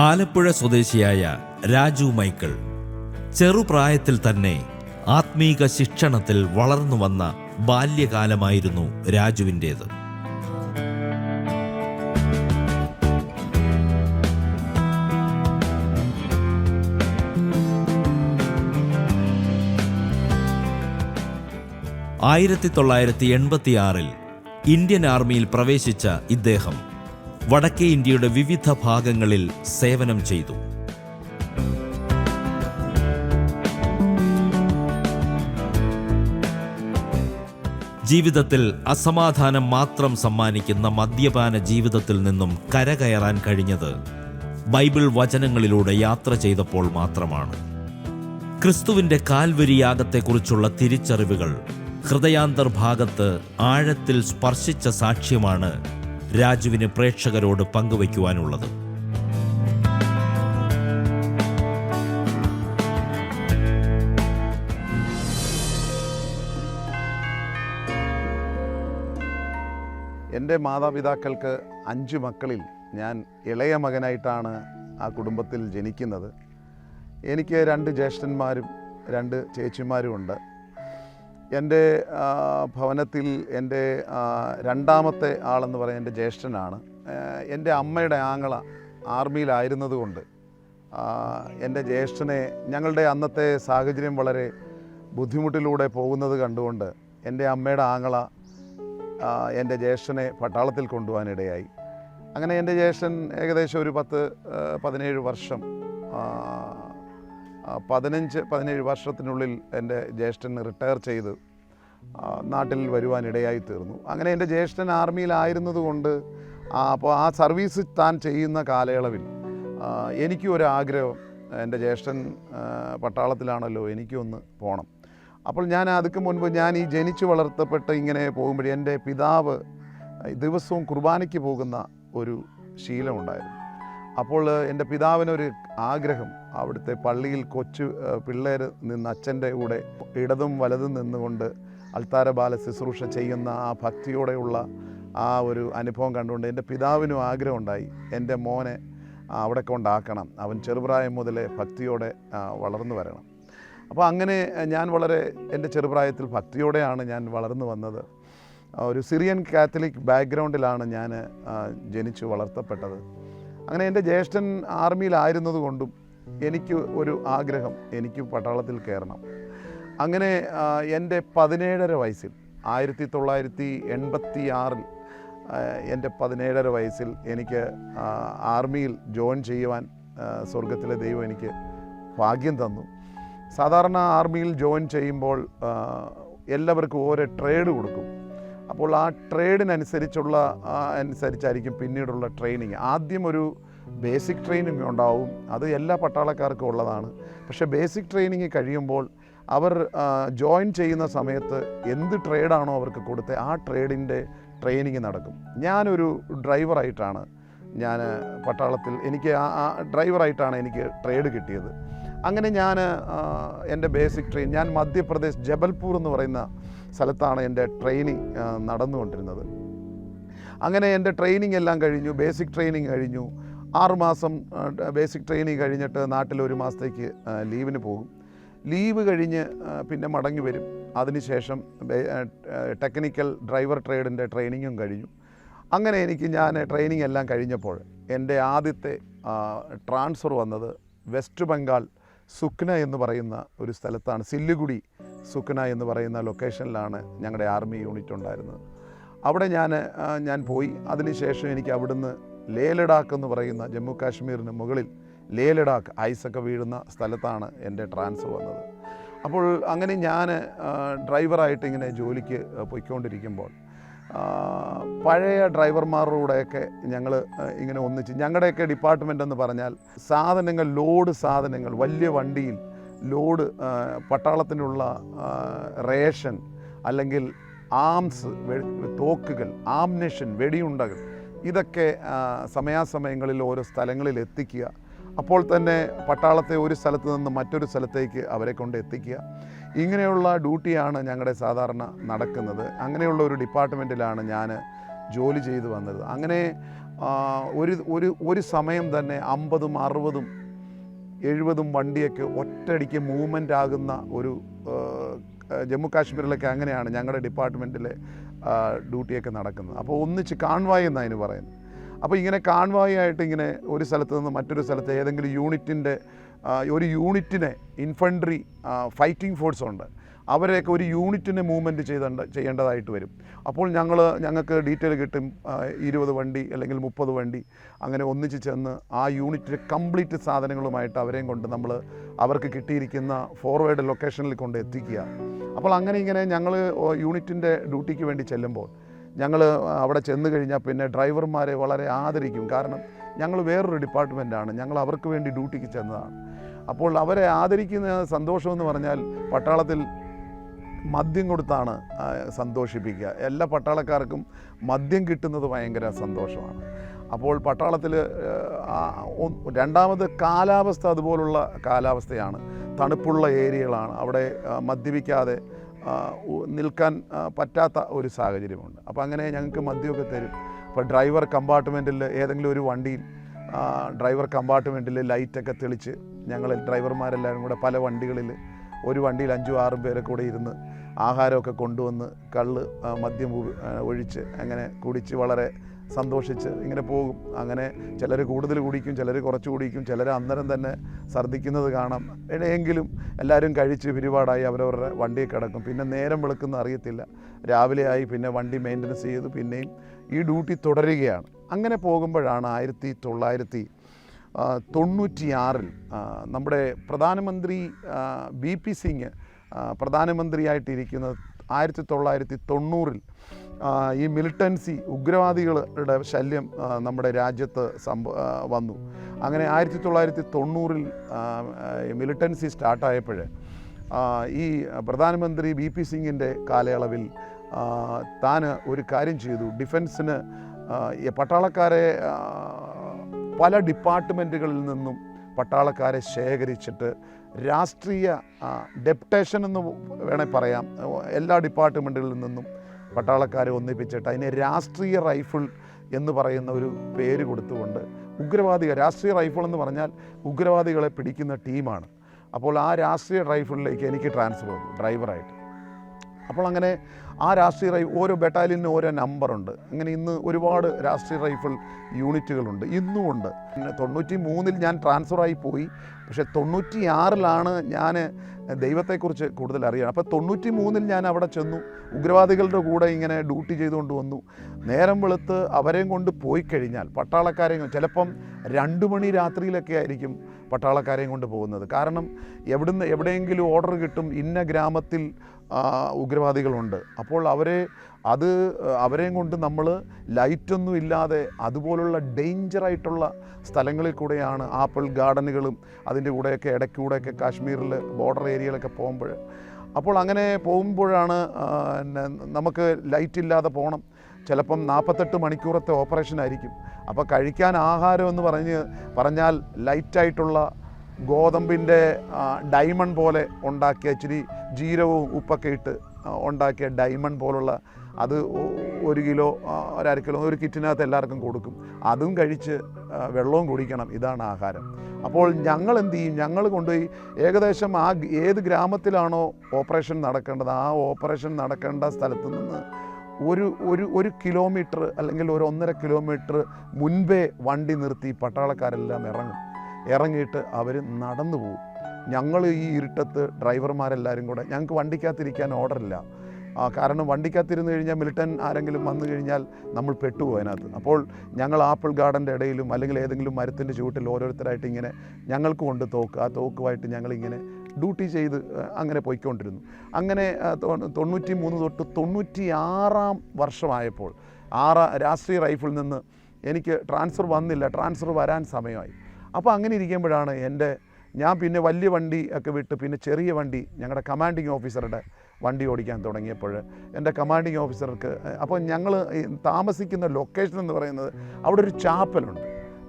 ആലപ്പുഴ സ്വദേശിയായ രാജു മൈക്കിൾ ചെറുപ്രായത്തിൽ തന്നെ ആത്മീക ശിക്ഷണത്തിൽ വളർന്നു വന്ന ബാല്യകാലമായിരുന്നു രാജുവിൻ്റേത്. ആയിരത്തി 1986 ഇന്ത്യൻ ആർമിയിൽ പ്രവേശിച്ച ഇദ്ദേഹം വടക്കേ ഇന്ത്യയുടെ വിവിധ ഭാഗങ്ങളിൽ സേവനം ചെയ്തു. ജീവിതത്തിൽ അസമാധാനം മാത്രം സമ്മാനിക്കുന്ന മദ്യപാന ജീവിതത്തിൽ നിന്നും കരകയറാൻ കഴിഞ്ഞത് ബൈബിൾ വചനങ്ങളിലൂടെ യാത്ര ചെയ്തപ്പോൾ മാത്രമാണ്. ക്രിസ്തുവിൻ്റെ കാൽവരി യാഗത്തെക്കുറിച്ചുള്ള തിരിച്ചറിവുകൾ ഹൃദയാന്തർഭാഗത്ത് ആഴത്തിൽ സ്പർശിച്ച സാക്ഷ്യമാണ് രാജുവിന് പ്രേക്ഷകരോട് പങ്കുവയ്ക്കുവാനുള്ളത്. എൻ്റെ മാതാപിതാക്കൾക്ക് 5 മക്കളിൽ ഞാൻ ഇളയ മകനായിട്ടാണ് ആ കുടുംബത്തിൽ ജനിക്കുന്നത്. എനിക്ക് 2 ജ്യേഷ്ഠന്മാരും 2 ചേച്ചിമാരുമുണ്ട്. എൻ്റെ ഭവനത്തിൽ എൻ്റെ രണ്ടാമത്തെ ആളെന്ന് പറയുന്നത് എൻ്റെ ജ്യേഷ്ഠനാണ്. എൻ്റെ അമ്മയുടെ ആങ്ങള ആർമിയിലായിരുന്നതുകൊണ്ട് എൻ്റെ ജ്യേഷ്ഠനെ ഞങ്ങളുടെ അന്നത്തെ സാഹചര്യം വളരെ ബുദ്ധിമുട്ടിലൂടെ പോകുന്നത് കണ്ടുകൊണ്ട് എൻ്റെ അമ്മയുടെ ആങ്ങള എൻ്റെ ജ്യേഷ്ഠനെ പട്ടാളത്തിൽ കൊണ്ടുപോകാനിടയായി. അങ്ങനെ എൻ്റെ ജ്യേഷ്ഠൻ ഏകദേശം ഒരു 10-17 വർഷം 15-17 വർഷത്തിനുള്ളിൽ എൻ്റെ ജ്യേഷ്ഠൻ റിട്ടയർ ചെയ്ത് നാട്ടിൽ വരുവാനിടയായി തീർന്നു. അങ്ങനെ എൻ്റെ ജ്യേഷ്ഠൻ ആർമിയിലായിരുന്നതുകൊണ്ട് അപ്പോൾ ആ സർവീസ് താൻ ചെയ്യുന്ന കാലയളവിൽ എനിക്കും ഒരാഗ്രഹം, എൻ്റെ ജ്യേഷ്ഠൻ പട്ടാളത്തിലാണല്ലോ, എനിക്കൊന്ന് പോകണം. അപ്പോൾ ഞാൻ അതിക്ക് മുൻപ് ഞാൻ ഈ ജനിച്ചു വളർത്തപ്പെട്ട് ഇങ്ങനെ പോകുമ്പോഴേ എൻ്റെ പിതാവ് ദിവസവും കുർബാനയ്ക്ക് പോകുന്ന ഒരു ശീലമുണ്ടായിരുന്നു. അപ്പോൾ എൻ്റെ പിതാവിനൊരു ആഗ്രഹം, അവിടുത്തെ പള്ളിയിൽ കൊച്ചു പിള്ളേർ നിന്ന് അച്ഛൻ്റെ കൂടെ ഇടതും വലതും നിന്നുകൊണ്ട് അൾത്താര ബാല ശുശ്രൂഷ ചെയ്യുന്ന ആ ഭക്തിയോടെയുള്ള ആ ഒരു അനുഭവം കണ്ടുകൊണ്ട് എൻ്റെ പിതാവിനും ആഗ്രഹമുണ്ടായി, എൻ്റെ മോനെ അവിടെ കൊണ്ടാക്കണം, അവൻ ചെറുപ്രായം മുതലേ ഭക്തിയോടെ വളർന്നു വരണം. അപ്പോൾ അങ്ങനെ ഞാൻ വളരെ എൻ്റെ ചെറുപ്രായത്തിൽ ഭക്തിയോടെയാണ് ഞാൻ വളർന്നു വന്നത്. ഒരു സിറിയൻ കാത്തലിക് ബാക്ക്ഗ്രൗണ്ടിലാണ് ഞാൻ ജനിച്ചു വളർത്തപ്പെട്ടത്. അങ്ങനെ എൻ്റെ ജ്യേഷ്ഠൻ ആർമിയിലായിരുന്നതുകൊണ്ടും എനിക്ക് ഒരു ആഗ്രഹം, എനിക്ക് പട്ടാളത്തിൽ കയറണം. അങ്ങനെ എൻ്റെ 17.5 വയസ്സിൽ 1986 എൻ്റെ 17.5 വയസ്സിൽ എനിക്ക് ആർമിയിൽ ജോയിൻ ചെയ്യുവാൻ സ്വർഗത്തിലെ ദൈവം എനിക്ക് ഭാഗ്യം തന്നു. സാധാരണ ആർമിയിൽ ജോയിൻ ചെയ്യുമ്പോൾ എല്ലാവർക്കും ഓരോ ട്രേഡ് കൊടുക്കും. അപ്പോൾ ആ ട്രേഡിനനുസരിച്ചായിരിക്കും പിന്നീടുള്ള ട്രെയിനിങ്. ആദ്യം ഒരു ബേസിക് ട്രെയിനിങ് ഉണ്ടാവും, അത് എല്ലാ പട്ടാളക്കാർക്കും ഉള്ളതാണ്. പക്ഷേ ബേസിക് ട്രെയിനിങ് കഴിയുമ്പോൾ അവർ ജോയിൻ ചെയ്യുന്ന സമയത്ത് എന്ത് ട്രേഡാണോ അവർക്ക് കൊടുത്തത് ആ ട്രേഡിൻ്റെ ട്രെയിനിങ് നടക്കും. ഞാനൊരു ഡ്രൈവറായിട്ടാണ് ഞാൻ പട്ടാളത്തിൽ എനിക്ക് ഡ്രൈവറായിട്ടാണ് എനിക്ക് ട്രേഡ് കിട്ടിയത്. അങ്ങനെ ഞാൻ എൻ്റെ ബേസിക് ട്രെയിൻ ഞാൻ മധ്യപ്രദേശ് ജബൽപൂർ എന്ന് പറയുന്ന സ്ഥലത്താണ് എൻ്റെ ട്രെയിനിങ് നടന്നുകൊണ്ടിരുന്നത്. അങ്ങനെ എൻ്റെ ട്രെയിനിങ് എല്ലാം കഴിഞ്ഞു, ബേസിക് ട്രെയിനിങ് കഴിഞ്ഞു. 6 മാസം ബേസിക് ട്രെയിനിങ് കഴിഞ്ഞിട്ട് നാട്ടിൽ 1 മാസത്തേക്ക് ലീവിന് പോകും. ലീവ് കഴിഞ്ഞ് പിന്നെ മടങ്ങി വരും. അതിനുശേഷം ടെക്നിക്കൽ ഡ്രൈവർ ട്രേഡിൻ്റെ ട്രെയിനിങ്ങും കഴിഞ്ഞു. അങ്ങനെ ഞാൻ ട്രെയിനിങ് എല്ലാം കഴിഞ്ഞപ്പോൾ എൻ്റെ ആദ്യത്തെ ട്രാൻസ്ഫർ വന്നത് വെസ്റ്റ് ബംഗാൾ സുക്ന എന്ന് പറയുന്ന ഒരു സ്ഥലത്താണ്. സില്ലിഗുഡി സുക്ന എന്ന് പറയുന്ന ലൊക്കേഷനിലാണ് ഞങ്ങളുടെ ആർമി യൂണിറ്റ് ഉണ്ടായിരുന്നത്. അവിടെ ഞാൻ പോയി. അതിനുശേഷം എനിക്ക് അവിടുന്ന് ലേ ലഡാക്ക് എന്ന് പറയുന്ന ജമ്മു കാശ്മീരിന് മുകളിൽ ലേ ലഡാക്ക് ഐസൊക്കെ വീഴുന്ന സ്ഥലത്താണ് എൻ്റെ ട്രാൻസ്ഫർ വന്നത്. അപ്പോൾ അങ്ങനെ ഞാൻ ഡ്രൈവറായിട്ട് ഇങ്ങനെ ജോലിക്ക് പോയിക്കൊണ്ടിരിക്കുമ്പോൾ പഴയ ഡ്രൈവർമാരുടെയൊക്കെ ഞങ്ങൾ ഇങ്ങനെ ഒന്നിച്ച്, ഞങ്ങളുടെയൊക്കെ ഡിപ്പാർട്ട്മെൻ്റ് എന്ന് പറഞ്ഞാൽ ലോഡ് സാധനങ്ങൾ വലിയ വണ്ടിയിൽ ലോഡ് പട്ടാളത്തിനുള്ള റേഷൻ അല്ലെങ്കിൽ ആംസ്, തോക്കുകൾ, ആംനേഷൻ, വെടിയുണ്ടകൾ, ഇതൊക്കെ സമയാസമയങ്ങളിൽ ഓരോ സ്ഥലങ്ങളിൽ എത്തിക്കുക. അപ്പോൾ തന്നെ പട്ടാളത്തെ ഒരു സ്ഥലത്ത് നിന്ന് മറ്റൊരു സ്ഥലത്തേക്ക് അവരെ കൊണ്ട് എത്തിക്കുക. ഇങ്ങനെയുള്ള ഡ്യൂട്ടിയാണ് ഞങ്ങളുടെ സാധാരണ നടക്കുന്നത്. അങ്ങനെയുള്ള ഒരു ഡിപ്പാർട്ട്മെൻറ്റിലാണ് ഞാൻ ജോലി ചെയ്തു വന്നത്. അങ്ങനെ ഒരു ഒരു ഒരു സമയം തന്നെ 50, 60, 70 വണ്ടിയൊക്കെ ഒറ്റയടിക്ക് മൂവ്മെൻ്റ് ആകുന്ന ഒരു ജമ്മു കാശ്മീരിലൊക്കെ അങ്ങനെയാണ് ഞങ്ങളുടെ ഡിപ്പാർട്ട്മെൻറ്റിലെ ഡ്യൂട്ടിയൊക്കെ നടക്കുന്നത്. അപ്പോൾ ഒന്നിച്ച് കാൺവായ് എന്നാണ് അതിന് പറയുന്നത്. അപ്പോൾ ഇങ്ങനെ കാൺവായ് ആയിട്ട് ഇങ്ങനെ ഒരു സ്ഥലത്ത് നിന്ന് മറ്റൊരു സ്ഥലത്ത് ഏതെങ്കിലും യൂണിറ്റിൻ്റെ ഒരു യൂണിറ്റിനെ ഇൻഫൻട്രി ഫൈറ്റിംഗ് ഫോഴ്സ് ഉണ്ട്, അവരെയൊക്കെ ഒരു യൂണിറ്റിനെ മൂവ്മെൻറ്റ് ചെയ്യേണ്ടതായിട്ട് വരും. അപ്പോൾ ഞങ്ങൾക്ക് ഡീറ്റെയിൽ കിട്ടും. 20 വണ്ടി അല്ലെങ്കിൽ 30 വണ്ടി അങ്ങനെ ഒന്നിച്ച് ചെന്ന് ആ യൂണിറ്റിലെ കംപ്ലീറ്റ് സാധനങ്ങളുമായിട്ട് അവരെയും കൊണ്ട് നമ്മൾ അവർക്ക് കിട്ടിയിരിക്കുന്ന ഫോർവേഡ് ലൊക്കേഷനിൽ കൊണ്ട് എത്തിക്കുക. അപ്പോൾ അങ്ങനെ ഇങ്ങനെ ഞങ്ങൾ യൂണിറ്റിൻ്റെ ഡ്യൂട്ടിക്ക് വേണ്ടി ചെല്ലുമ്പോൾ ഞങ്ങൾ അവിടെ ചെന്ന് കഴിഞ്ഞാൽ പിന്നെ ഡ്രൈവർമാരെ വളരെ ആദരിക്കും. കാരണം ഞങ്ങൾ വേറൊരു ഡിപ്പാർട്ട്മെൻറ്റാണ്, ഞങ്ങൾ അവർക്ക് വേണ്ടി ഡ്യൂട്ടിക്ക് ചെന്നതാണ്. അപ്പോൾ അവരെ ആദരിക്കുന്ന സന്തോഷമെന്ന് പറഞ്ഞാൽ പട്ടാളത്തിൽ മദ്യം കൊടുത്താണ് സന്തോഷിപ്പിക്കുക. എല്ലാ പട്ടാളക്കാർക്കും മദ്യം കിട്ടുന്നത് ഭയങ്കര സന്തോഷമാണ്. അപ്പോൾ പട്ടാളത്തിൽ രണ്ടാമത് കാലാവസ്ഥ അതുപോലുള്ള കാലാവസ്ഥയാണ്, തണുപ്പുള്ള ഏരിയകളാണ്. അവിടെ മദ്യപിക്കാതെ നിൽക്കാൻ പറ്റാത്ത ഒരു സാഹചര്യമുണ്ട്. അപ്പോൾ അങ്ങനെ ഞങ്ങൾക്ക് മദ്യമൊക്കെ തരും. അപ്പോൾ ഡ്രൈവർ കമ്പാർട്ട്മെൻറ്റിൽ ഏതെങ്കിലും ഒരു വണ്ടിയിൽ ഡ്രൈവർ കമ്പാർട്ട്മെൻറ്റിൽ ലൈറ്റൊക്കെ തെളിച്ച് ഞങ്ങൾ ഡ്രൈവർമാരെല്ലാവരും കൂടെ പല വണ്ടികളിൽ ഒരു വണ്ടിയിൽ 5, 6 പേരെ കൂടെ ഇരുന്ന് ആഹാരമൊക്കെ കൊണ്ടുവന്ന് മദ്യം ഒഴിച്ച് അങ്ങനെ കുടിച്ച് വളരെ സന്തോഷിച്ച് ഇങ്ങനെ പോകും. അങ്ങനെ ചിലർ കൂടുതൽ കുടിക്കും, ചിലർ കുറച്ച് കുടിക്കും, ചിലർ അന്നേരം തന്നെ ഛർദ്ദിക്കുന്നത് കാണാം. എങ്കിലും എല്ലാവരും കഴിച്ച് പിരിപാടായി അവരവരുടെ വണ്ടിയിൽ കിടക്കും. പിന്നെ നേരം വെളുക്കുന്ന അറിയത്തില്ല, രാവിലെ ആയി, പിന്നെ വണ്ടി മെയിൻ്റനൻസ് ചെയ്ത് പിന്നെയും ഈ ഡ്യൂട്ടി തുടരുകയാണ്. അങ്ങനെ പോകുമ്പോഴാണ് 1996 നമ്മുടെ പ്രധാനമന്ത്രി BP സിംഗ് പ്രധാനമന്ത്രിയായിട്ടിരിക്കുന്നത് 1990 ഈ മിലിറ്റൻസി ഉഗ്രവാദികളുടെ ശല്യം നമ്മുടെ രാജ്യത്ത് വന്നു. അങ്ങനെ 1990 മിലിറ്റൻസി സ്റ്റാർട്ടായപ്പോൾ ഈ പ്രധാനമന്ത്രി BP സിംഗിൻ്റെ കാലയളവിൽ താൻ ഒരു കാര്യം ചെയ്തു. ഡിഫൻസിന് പട്ടാളക്കാരെ പല ഡിപ്പാർട്ട്മെൻറ്റുകളിൽ നിന്നും പട്ടാളക്കാരെ ശേഖരിച്ചിട്ട് രാഷ്ട്രീയ ഡെപ്യൂട്ടേഷൻ എന്ന് വേണേൽ പറയാം, എല്ലാ ഡിപ്പാർട്ട്മെൻറ്റുകളിൽ നിന്നും പട്ടാളക്കാരെ ഒന്നിപ്പിച്ചിട്ട് അതിന് രാഷ്ട്രീയ റൈഫിൾ എന്ന് പറയുന്ന ഒരു പേര് കൊടുത്തുകൊണ്ട് രാഷ്ട്രീയ റൈഫിൾ എന്ന് പറഞ്ഞാൽ ഉഗ്രവാദികളെ പിടിക്കുന്ന ടീമാണ്. അപ്പോൾ ആ രാഷ്ട്രീയ റൈഫിളിലേക്ക് എനിക്ക് ട്രാൻസ്ഫർ ചെയ്തു ഡ്രൈവറായിട്ട്. അപ്പോൾ അങ്ങനെ ആ രാഷ്ട്രീയ ഓരോ ബറ്റാലിയനും ഓരോ നമ്പറുണ്ട്. അങ്ങനെ ഇന്ന് ഒരുപാട് രാഷ്ട്രീയ റൈഫിൾ യൂണിറ്റുകളുണ്ട്, ഇന്നുമുണ്ട്. 93 ഞാൻ ട്രാൻസ്ഫറായി പോയി. പക്ഷേ 96 ഞാൻ ദൈവത്തെക്കുറിച്ച് കൂടുതൽ അറിയാം. അപ്പോൾ 93 ഞാൻ അവിടെ ചെന്നു, ഉഗ്രവാദികളുടെ കൂടെ ഇങ്ങനെ ഡ്യൂട്ടി ചെയ്തുകൊണ്ട് വന്നു. നേരം വെളുത്ത് അവരെയും കൊണ്ട് പോയി കഴിഞ്ഞാൽ പട്ടാളക്കാരെയും ചിലപ്പം 2 മണി രാത്രിയിലൊക്കെ ആയിരിക്കും പട്ടാളക്കാരെയും കൊണ്ട് പോകുന്നത്. കാരണം എവിടെയെങ്കിലും ഓർഡർ കിട്ടും, ഇന്ന ഗ്രാമത്തിൽ ഉഗ്രവാദികളുണ്ട്. അപ്പോൾ അവരെയും കൊണ്ട് നമ്മൾ ലൈറ്റൊന്നും ഇല്ലാതെ അതുപോലുള്ള ഡേഞ്ചറായിട്ടുള്ള സ്ഥലങ്ങളിൽ കൂടെയാണ് ആപ്പിൾ ഗാർഡനുകളും അതിൻ്റെ കൂടെയൊക്കെ ഇടയ്ക്കൂടെയൊക്കെ കാശ്മീരിൽ ബോർഡർ ഏരിയയിലൊക്കെ പോകുമ്പോൾ. അപ്പോൾ അങ്ങനെ പോകുമ്പോഴാണ് നമുക്ക് ലൈറ്റ് ഇല്ലാതെ പോകണം. ചിലപ്പം 48 മണിക്കൂറത്തെ ഓപ്പറേഷനായിരിക്കും. അപ്പോൾ കഴിക്കാൻ ആഹാരം എന്ന് പറഞ്ഞാൽ ലൈറ്റായിട്ടുള്ള ഗോതമ്പിൻ്റെ ഡയമണ്ട് പോലെ ഉണ്ടാക്കിയ ഇച്ചിരി ജീരകവും ഉപ്പൊക്കെ ഇട്ട് ഉണ്ടാക്കിയ ഡയമണ്ട് പോലുള്ള അത് 1 കിലോ 1/2 കിലോ ഒരു കിറ്റിനകത്ത് എല്ലാവർക്കും കൊടുക്കും. അതും കഴിച്ച് വെള്ളവും കുടിക്കണം. ഇതാണ് ആഹാരം. അപ്പോൾ ഞങ്ങൾ എന്ത് ചെയ്യും? ഞങ്ങൾ കൊണ്ടുപോയി ഏകദേശം ഏത് ഗ്രാമത്തിലാണോ ഓപ്പറേഷൻ നടക്കേണ്ടത് ആ ഓപ്പറേഷൻ നടക്കേണ്ട സ്ഥലത്ത് നിന്ന് ഒരു കിലോമീറ്റർ അല്ലെങ്കിൽ 1.5 കിലോമീറ്റർ മുൻപേ വണ്ടി നിർത്തി പട്ടാളക്കാരെല്ലാം ഇറങ്ങിയിട്ട് അവർ നടന്നു പോകും. ഞങ്ങൾ ഈ ഇരുട്ടത്ത് ഡ്രൈവർമാരെല്ലാവരും കൂടെ, ഞങ്ങൾക്ക് വണ്ടിക്കകത്തിരിക്കാൻ ഓർഡറില്ല. കാരണം വണ്ടിക്കകത്തിരുന്ന് കഴിഞ്ഞാൽ മിലിറ്റൻ ആരെങ്കിലും വന്നു കഴിഞ്ഞാൽ നമ്മൾ പെട്ടുപോകും അതിനകത്ത്. അപ്പോൾ ഞങ്ങൾ ആപ്പിൾ ഗാർഡൻ്റെ ഇടയിലും അല്ലെങ്കിൽ ഏതെങ്കിലും മരത്തിൻ്റെ ചുവട്ടിൽ ഓരോരുത്തരായിട്ട് ഇങ്ങനെ ഞങ്ങൾക്ക് കൊണ്ട് ആ തോക്കുമായിട്ട് ഞങ്ങളിങ്ങനെ ഡ്യൂട്ടി ചെയ്ത് അങ്ങനെ പോയിക്കൊണ്ടിരുന്നു. അങ്ങനെ 93 തൊട്ട് 96 വർഷമായപ്പോൾ രാഷ്ട്രീയ റൈഫിളിൽ നിന്ന് എനിക്ക് ട്രാൻസ്ഫർ വന്നില്ല, ട്രാൻസ്ഫർ വരാൻ സമയമായി. അപ്പോൾ അങ്ങനെ ഇരിക്കുമ്പോഴാണ് ഞാൻ പിന്നെ വലിയ വണ്ടി ഒക്കെ വിട്ട് പിന്നെ ചെറിയ വണ്ടി ഞങ്ങളുടെ കമാൻഡിങ് ഓഫീസറുടെ വണ്ടി ഓടിക്കാൻ തുടങ്ങിയപ്പോൾ എൻ്റെ കമാൻഡിങ് ഓഫീസർക്ക് അപ്പോൾ ഞങ്ങൾ താമസിക്കുന്ന ലൊക്കേഷൻ എന്ന് പറയുന്നത് അവിടെ ഒരു ചാപ്പലുണ്ട്.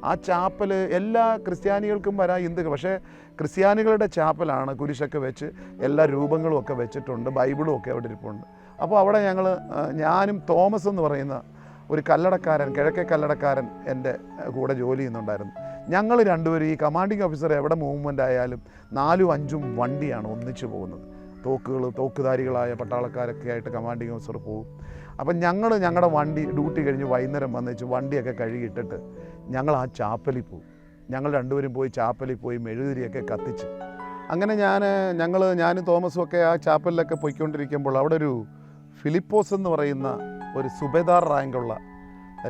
ആ ചാപ്പൽ എല്ലാ ക്രിസ്ത്യാനികൾക്കും വരാം, ഹിന്ദുക്കൾ, പക്ഷേ ക്രിസ്ത്യാനികളുടെ ചാപ്പലാണ്. കുരിശൊക്കെ വെച്ച് എല്ലാ രൂപങ്ങളും ഒക്കെ വെച്ചിട്ടുണ്ട്, ബൈബിളും ഒക്കെ അവിടെ ഇരിപ്പുണ്ട്. അപ്പോൾ അവിടെ ഞാനും തോമസ് എന്ന് പറയുന്ന ഒരു കല്ലടക്കാരൻ, കിഴക്കേ കല്ലടക്കാരൻ എൻ്റെ കൂടെ ജോലി ചെയ്യുന്നുണ്ടായിരുന്നു. ഞങ്ങൾ രണ്ടുപേരും ഈ കമാൻഡിങ് ഓഫീസർ എവിടെ മൂവ്മെൻ്റ് ആയാലും 4-5 വണ്ടിയാണ് ഒന്നിച്ച് പോകുന്നത്. തോക്കുധാരികളായ പട്ടാളക്കാരൊക്കെ ആയിട്ട് കമാൻഡിങ് ഓഫീസർ പോകും. അപ്പം ഞങ്ങളുടെ വണ്ടി ഡ്യൂട്ടി കഴിഞ്ഞ് വൈകുന്നേരം വന്നിച്ച് വണ്ടിയൊക്കെ കഴുകിയിട്ടിട്ട് ഞങ്ങൾ ആ ചാപ്പലിൽ പോകും. ഞങ്ങൾ രണ്ടുപേരും പോയി ചാപ്പലിൽ പോയി മെഴുകുതിരിയൊക്കെ കത്തിച്ച് അങ്ങനെ ഞാനും തോമസും ഒക്കെ ആ ചാപ്പലിലൊക്കെ പോയിക്കൊണ്ടിരിക്കുമ്പോൾ അവിടെ ഒരു ഫിലിപ്പോസ് എന്ന് പറയുന്ന ഒരു സുബേദാർ റാങ്കുള്ള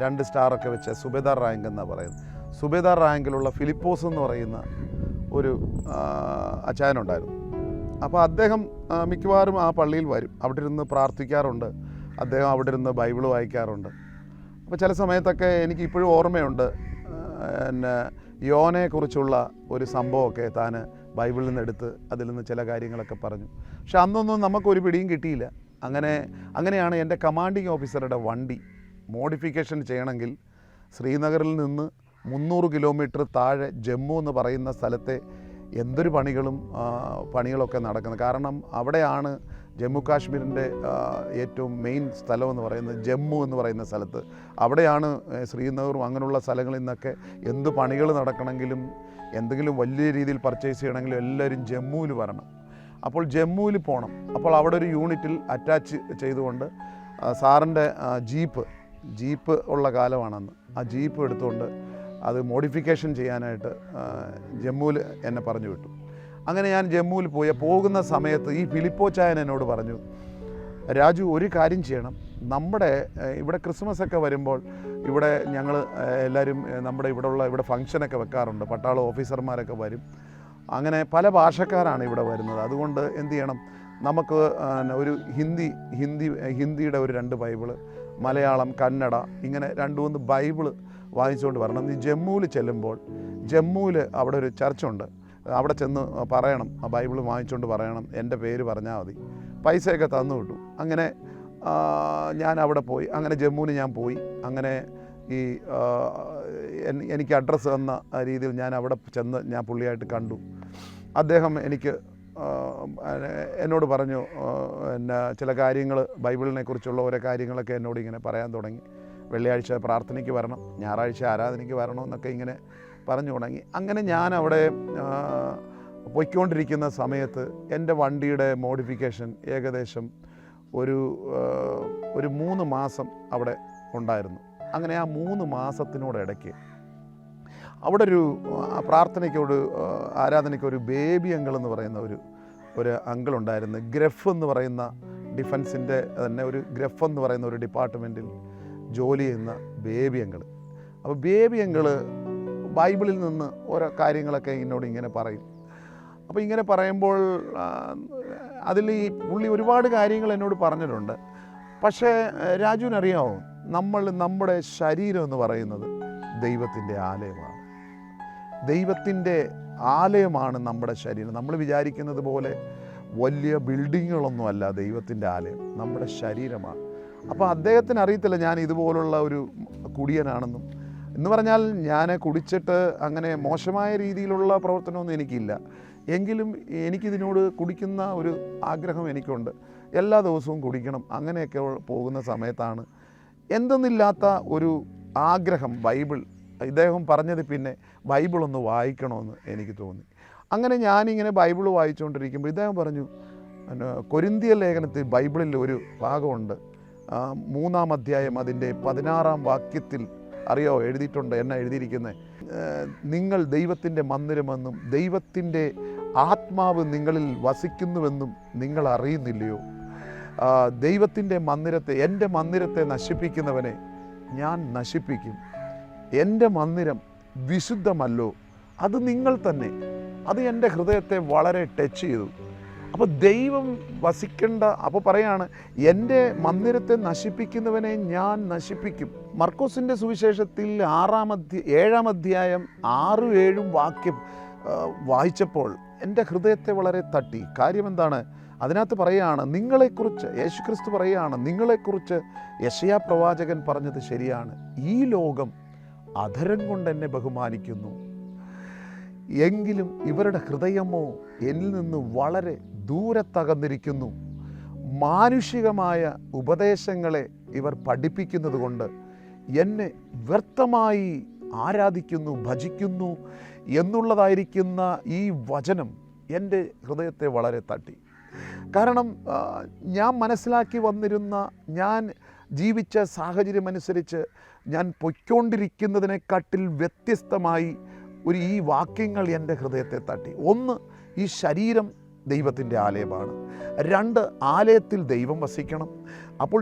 2 സ്റ്റാറൊക്കെ വെച്ച സുബേദാർ റാങ്ക് എന്നാണ് പറയുന്നത്. സുബേദാർ റാങ്കിലുള്ള ഫിലിപ്പോസ് എന്ന് പറയുന്ന ഒരു അച്ചായനുണ്ടായിരുന്നു. അപ്പോൾ അദ്ദേഹം മിക്കവാറും ആ പള്ളിയിൽ വരും, അവിടെ ഇരുന്ന് പ്രാർത്ഥിക്കാറുണ്ട്. അദ്ദേഹം അവിടെ ഇരുന്ന് ബൈബിൾ വായിക്കാറുണ്ട്. അപ്പോൾ ചില സമയത്തൊക്കെ എനിക്ക് ഇപ്പോഴും ഓർമ്മയുണ്ട്, പിന്നെ യോനെക്കുറിച്ചുള്ള ഒരു സംഭവമൊക്കെ താൻ ബൈബിളിൽ നിന്ന് എടുത്ത് അതിൽ നിന്ന് ചില കാര്യങ്ങളൊക്കെ പറഞ്ഞു. പക്ഷെ അന്നൊന്നും നമുക്കൊരു പിടിയും കിട്ടിയില്ല. അങ്ങനെയാണ് എൻ്റെ കമാൻഡിങ് ഓഫീസറുടെ വണ്ടി മോഡിഫിക്കേഷൻ ചെയ്യണമെങ്കിൽ ശ്രീനഗറിൽ നിന്ന് 300 കിലോമീറ്റർ താഴെ ജമ്മു എന്ന് പറയുന്ന സ്ഥലത്തെ എന്തൊരു പണികളൊക്കെ നടക്കുന്നത്. കാരണം അവിടെയാണ് ജമ്മു കാശ്മീരിൻ്റെ ഏറ്റവും മെയിൻ സ്ഥലമെന്ന് പറയുന്നത് ജമ്മു എന്ന് പറയുന്ന സ്ഥലത്ത്. അവിടെയാണ് ശ്രീനഗറും അങ്ങനെയുള്ള സ്ഥലങ്ങളിൽ നിന്നൊക്കെ എന്ത് പണികൾ നടക്കണമെങ്കിലും എന്തെങ്കിലും വലിയ രീതിയിൽ പർച്ചേസ് ചെയ്യണമെങ്കിലും എല്ലാവരും ജമ്മുവിൽ വരണം. അപ്പോൾ ജമ്മുവിൽ പോകണം. അപ്പോൾ അവിടെ ഒരു യൂണിറ്റിൽ അറ്റാച്ച് ചെയ്തുകൊണ്ട് സാറിൻ്റെ ജീപ്പ് ഉള്ള കാലമാണെന്ന്. ആ ജീപ്പ് എടുത്തുകൊണ്ട് അത് മോഡിഫിക്കേഷൻ ചെയ്യാനായിട്ട് ജമ്മുവിൽ എന്നെ പറഞ്ഞു വിട്ടു. അങ്ങനെ ഞാൻ ജമ്മുവിൽ പോകുന്ന സമയത്ത് ഈ ഫിലിപ്പോ ചായൻ എന്നോട് പറഞ്ഞു, രാജു ഒരു കാര്യം ചെയ്യണം, നമ്മുടെ ഇവിടെ ക്രിസ്മസ് ഒക്കെ വരുമ്പോൾ ഇവിടെ ഞങ്ങൾ എല്ലാവരും ഇവിടെ ഫംഗ്ഷനൊക്കെ വെക്കാറുണ്ട്, പട്ടാള ഓഫീസർമാരൊക്കെ വരും, അങ്ങനെ പല ഭാഷക്കാരാണ് ഇവിടെ വരുന്നത്. അതുകൊണ്ട് എന്ത് ചെയ്യണം, നമുക്ക് ഒരു ഹിന്ദിയുടെ ഒരു 2 ബൈബിള്, മലയാളം, കന്നഡ, ഇങ്ങനെ 2-3 ബൈബിള് വാങ്ങിച്ചുകൊണ്ട് വരണം. നീ ജമ്മുവിൽ ചെല്ലുമ്പോൾ ജമ്മുവിൽ അവിടെ ഒരു ചർച്ചുണ്ട്, അവിടെ ചെന്ന് പറയണം, ആ ബൈബിൾ വാങ്ങിച്ചുകൊണ്ട് പറയണം, എൻ്റെ പേര് പറഞ്ഞാൽ മതി, പൈസയൊക്കെ തന്നു വിട്ടു. അങ്ങനെ ഞാൻ അവിടെ പോയി. അങ്ങനെ ജമ്മുവിന് ഞാൻ പോയി. അങ്ങനെ എനിക്ക് അഡ്രസ്സ് തന്ന രീതിയിൽ ഞാൻ അവിടെ ചെന്ന് ഞാൻ പുള്ളിയായിട്ട് കണ്ടു. അദ്ദേഹം എന്നോട് പറഞ്ഞു, പിന്നെ ചില കാര്യങ്ങൾ ബൈബിളിനെ കുറിച്ചുള്ള ഓരോ കാര്യങ്ങളൊക്കെ എന്നോട് ഇങ്ങനെ പറയാൻ തുടങ്ങി. വെള്ളിയാഴ്ച പ്രാർത്ഥനയ്ക്ക് വരണം, ഞായറാഴ്ച ആരാധനയ്ക്ക് വരണം എന്നൊക്കെ ഇങ്ങനെ പറഞ്ഞു തുടങ്ങി. അങ്ങനെ ഞാൻ അവിടെ പോയിക്കൊണ്ടിരിക്കുന്ന സമയത്ത് എൻ്റെ വണ്ടിയുടെ മോഡിഫിക്കേഷൻ ഏകദേശം ഒരു 3 മാസം അവിടെ ഉണ്ടായിരുന്നു. അങ്ങനെ ആ 3 മാസത്തിനോടിടയ്ക്ക് അവിടെ ഒരു പ്രാർത്ഥനയ്ക്കൊരു ആരാധനയ്ക്കൊരു ബേബി അങ്കിൾ എന്ന് പറയുന്ന ഒരു അങ്കിൾ ഉണ്ടായിരുന്നു. ഗ്രഫ് എന്ന് പറയുന്ന ഡിഫൻസിൻ്റെ തന്നെ ഒരു ഗ്രഫ് എന്ന് പറയുന്ന ഒരു ഡിപ്പാർട്ട്മെൻറ്റിൽ ജോലി ചെയ്യുന്ന ബേബി അങ്കിൾ. അപ്പോൾ ബേബി അങ്കിൾ ബൈബിളിൽ നിന്ന് ഓരോ കാര്യങ്ങളൊക്കെ എന്നോട് ഇങ്ങനെ പറയും. അപ്പോൾ ഇങ്ങനെ പറയുമ്പോൾ അതിൽ ഈ പുള്ളി ഒരുപാട് കാര്യങ്ങൾ എന്നോട് പറഞ്ഞിട്ടുണ്ട്. പക്ഷേ രാജുവിനറിയാമോ, നമ്മുടെ ശരീരം എന്ന് പറയുന്നത് ദൈവത്തിൻ്റെ ആലയമാണ്. ദൈവത്തിൻ്റെ ആലയമാണ് നമ്മുടെ ശരീരം. നമ്മൾ വിചാരിക്കുന്നത് പോലെ വലിയ ബിൽഡിങ്ങുകളൊന്നുമല്ല ദൈവത്തിൻ്റെ ആലയം, നമ്മുടെ ശരീരമാണ്. അപ്പോൾ അദ്ദേഹത്തിന് അറിയത്തില്ല ഞാൻ ഇതുപോലുള്ള ഒരു കുടിയനാണെന്നും. എന്ന് പറഞ്ഞാൽ ഞാൻ കുടിച്ചിട്ട് അങ്ങനെ മോശമായ രീതിയിലുള്ള പ്രവർത്തനമൊന്നും എനിക്കില്ല. എങ്കിലും എനിക്കിതിനോട് കുടിക്കുന്ന ഒരു ആഗ്രഹം എനിക്കുണ്ട്. എല്ലാ ദിവസവും കുടിക്കണം. അങ്ങനെയൊക്കെ പോകുന്ന സമയത്താണ് എന്തെന്നില്ലാത്ത ഒരു ആഗ്രഹം, ഇദ്ദേഹം പറഞ്ഞത് പിന്നെ ബൈബിളൊന്ന് വായിക്കണമെന്ന് എനിക്ക് തോന്നി. അങ്ങനെ ഞാനിങ്ങനെ ബൈബിൾ വായിച്ചുകൊണ്ടിരിക്കുമ്പോൾ ഇദ്ദേഹം പറഞ്ഞു, കൊരിന്ത്യർ ലേഖനത്തിൽ ബൈബിളിൽ ഒരു ഭാഗമുണ്ട്, 3-ാം അധ്യായം അതിൻ്റെ 16-ാം വാക്യത്തിൽ അറിയോ എഴുതിയിട്ടുണ്ട്, എന്നാ എഴുതിയിരിക്കുന്നത്, നിങ്ങൾ ദൈവത്തിൻ്റെ മന്ദിരമെന്നും ദൈവത്തിൻ്റെ ആത്മാവ് നിങ്ങളിൽ വസിക്കുന്നുവെന്നും നിങ്ങൾ അറിയുന്നില്ലയോ? ദൈവത്തിൻ്റെ മന്ദിരത്തെ, എൻ്റെ മന്ദിരത്തെ നശിപ്പിക്കുന്നവനെ ഞാൻ നശിപ്പിക്കും. എൻ്റെ മന്ദിരം വിശുദ്ധമല്ലോ, അത് നിങ്ങൾ തന്നെ. അത് എൻ്റെ ഹൃദയത്തെ വളരെ ടച്ച് ചെയ്തു. അപ്പോൾ ദൈവം വസിക്കേണ്ട, അപ്പോൾ പറയാണ് എൻ്റെ മന്ദിരത്തെ നശിപ്പിക്കുന്നവനെ ഞാൻ നശിപ്പിക്കും. മർക്കോസിൻ്റെ സുവിശേഷത്തിൽ 7-ാം അധ്യായം 6-7 വാക്യം വായിച്ചപ്പോൾ എൻ്റെ ഹൃദയത്തെ വളരെ തട്ടി. കാര്യം എന്താണ്? അതിനകത്ത് പറയുകയാണ്, നിങ്ങളെക്കുറിച്ച് യേശുക്രിസ്തു പറയുകയാണ്, നിങ്ങളെക്കുറിച്ച് യെശയ്യാ പ്രവാചകൻ പറഞ്ഞത് ശരിയാണ്, ഈ ലോകം അധരം കൊണ്ട് എന്നെ ബഹുമാനിക്കുന്നു, എങ്കിലും ഇവരുടെ ഹൃദയമോ എന്നിൽ നിന്ന് വളരെ ദൂരത്തകന്നിരിക്കുന്നു. മാനുഷികമായ ഉപദേശങ്ങളെ ഇവർ പഠിപ്പിക്കുന്നത് കൊണ്ട് എന്നെ വ്യർത്ഥമായി ആരാധിക്കുന്നു, ഭജിക്കുന്നു എന്നുള്ളതായിരിക്കുന്ന ഈ വചനം എൻ്റെ ഹൃദയത്തെ വളരെ തട്ടി. കാരണം ഞാൻ മനസ്സിലാക്കി വന്നിരുന്ന, ഞാൻ ജീവിച്ച സാഹചര്യമനുസരിച്ച് ഞാൻ പൊയ്ക്കൊണ്ടിരിക്കുന്നതിനെക്കാട്ടിൽ വ്യത്യസ്തമായി ഈ വാക്യങ്ങൾ എൻ്റെ ഹൃദയത്തെ തട്ടി. ഒന്ന്, ഈ ശരീരം ദൈവത്തിൻ്റെ ആലയമാണ്. രണ്ട്, ആലയത്തിൽ ദൈവം വസിക്കണം. അപ്പോൾ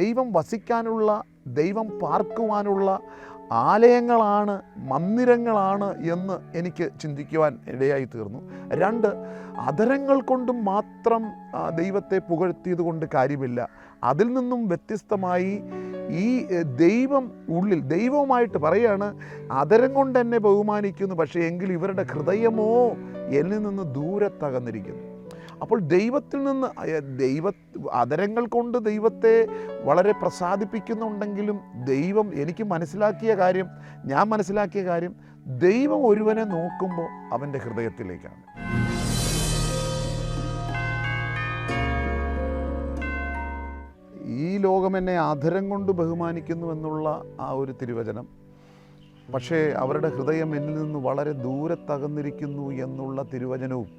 ദൈവം വസിക്കാനുള്ള, ദൈവം പാർക്കുവാനുള്ള ആലയങ്ങളാണ്, മന്ദിരങ്ങളാണ് എന്ന് എനിക്ക് ചിന്തിക്കുവാൻ ഇടയായി തീർന്നു. രണ്ട്, അധരങ്ങൾ കൊണ്ട് മാത്രം ദൈവത്തെ പുകഴ്ത്തിയത് കൊണ്ട് കാര്യമില്ല. അതിൽ നിന്നും വ്യത്യസ്തമായി ഈ ദൈവവുമായിട്ട് പറയാണ്, അധരം കൊണ്ട് എന്നെ ബഹുമാനിക്കുന്നു, പക്ഷേ എങ്കിൽ ഇവരുടെ ഹൃദയമോ എന്നിൽ നിന്ന് ദൂരത്തകന്നിരിക്കുന്നു. അപ്പോൾ ദൈവത്തിൽ നിന്ന് അധരങ്ങൾ കൊണ്ട് ദൈവത്തെ വളരെ പ്രസാദിപ്പിക്കുന്നുണ്ടെങ്കിലും ഞാൻ മനസ്സിലാക്കിയ കാര്യം ദൈവം ഒരുവനെ നോക്കുമ്പോൾ അവൻ്റെ ഹൃദയത്തിലേക്കാണ്. ഈ ലോകം എന്നെ അധരം കൊണ്ട് ബഹുമാനിക്കുന്നു എന്നുള്ള ആ ഒരു തിരുവചനം, പക്ഷേ അവരുടെ ഹൃദയം എന്നിൽ നിന്ന് വളരെ ദൂരത്തകന്നിരിക്കുന്നു എന്നുള്ള തിരുവചനവും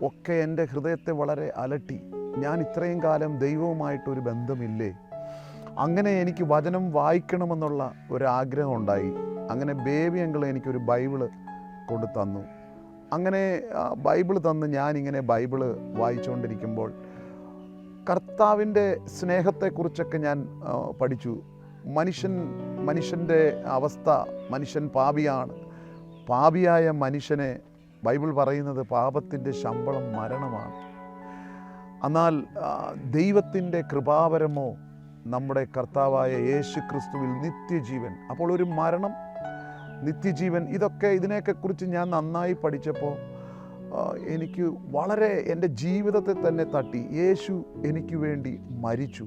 ഒക്കെ എൻ്റെ ഹൃദയത്തെ വളരെ അലട്ടി. ഞാൻ ഇത്രയും കാലം ദൈവവുമായിട്ടൊരു ബന്ധമില്ലേ? അങ്ങനെ എനിക്ക് വചനം വായിക്കണമെന്നുള്ള ഒരാഗ്രഹം ഉണ്ടായി. അങ്ങനെ ബേബി അങ്കിൾ എനിക്കൊരു ബൈബിള് കൊണ്ട് തന്നു. അങ്ങനെ ബൈബിള് തന്ന് ഞാനിങ്ങനെ ബൈബിള് വായിച്ചുകൊണ്ടിരിക്കുമ്പോൾ കർത്താവിൻ്റെ സ്നേഹത്തെക്കുറിച്ചൊക്കെ ഞാൻ പഠിച്ചു. മനുഷ്യൻ്റെ അവസ്ഥ, മനുഷ്യൻ പാപിയാണ്. പാപിയായ മനുഷ്യനെ ബൈബിൾ പറയുന്നത് പാപത്തിൻ്റെ ശമ്പളം മരണമാണ്. എന്നാൽ ദൈവത്തിൻ്റെ കൃപാവരമോ നമ്മുടെ കർത്താവായ യേശു ക്രിസ്തുവിൽ നിത്യജീവൻ. അപ്പോൾ ഒരു മരണം, നിത്യജീവൻ, ഇതിനെയൊക്കെ കുറിച്ച് ഞാൻ നന്നായി പഠിച്ചപ്പോൾ എനിക്ക് വളരെ എൻ്റെ ജീവിതത്തെ തന്നെ തട്ടി. യേശു എനിക്ക് വേണ്ടി മരിച്ചു.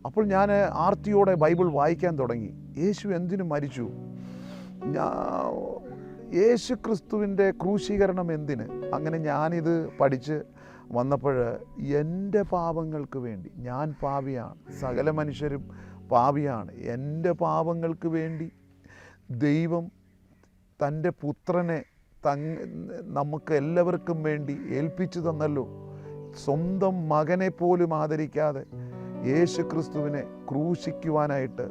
അപ്പോൾ ഞാൻ ആർത്തിയോടെ ബൈബിൾ വായിക്കാൻ തുടങ്ങി. യേശു എന്തിനു മരിച്ചു? യേശു ക്രിസ്തുവിൻ്റെ ക്രൂശീകരണം എന്തിന്? അങ്ങനെ ഞാനിത് പഠിച്ച് വന്നപ്പോൾ എൻ്റെ പാപങ്ങൾക്ക് വേണ്ടി, ഞാൻ പാപിയാണ്, സകല മനുഷ്യരും പാപിയാണ്, എൻ്റെ പാപങ്ങൾക്ക് വേണ്ടി ദൈവം തൻ്റെ പുത്രനെ നമുക്ക് എല്ലാവർക്കും വേണ്ടി ഏൽപ്പിച്ചു തന്നല്ലോ. സ്വന്തം മകനെ പോലും ആദരിക്കാതെ യേശു ക്രിസ്തുവിനെ ക്രൂശിക്കുവാനായിട്ട്